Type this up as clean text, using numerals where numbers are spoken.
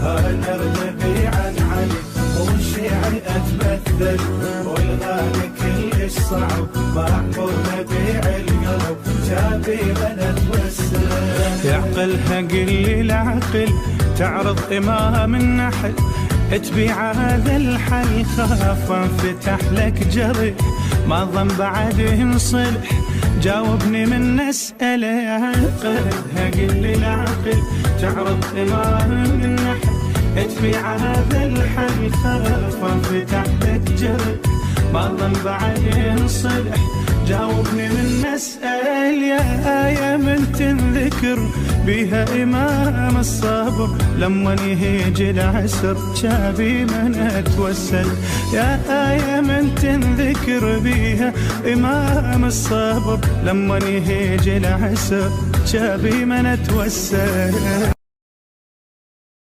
انا النبي عن علي والشيعي اتمثل والغالي كلش صعب محفوظ نبيع القلب شابي من اتوسل. يعقلها قل لي العقل تعرض امام النحل تبيع هذا الحل خاف انفتح لك جرح ما ظن بعد ينصلح جاوبني من نسأله. عقلها قل لي العقل تعرض امام النحل تبيع هذا الحل خاف انفتح لك جرح ما ظن بعد ينصلح جاوبني من نسأل. يا آية من تنذكر بها إمام الصبر لما يهيج العسر شابي من أتوسل. يا آية من تنذكر بها إمام الصبر لما يهيج العسر شابي من أتوسل.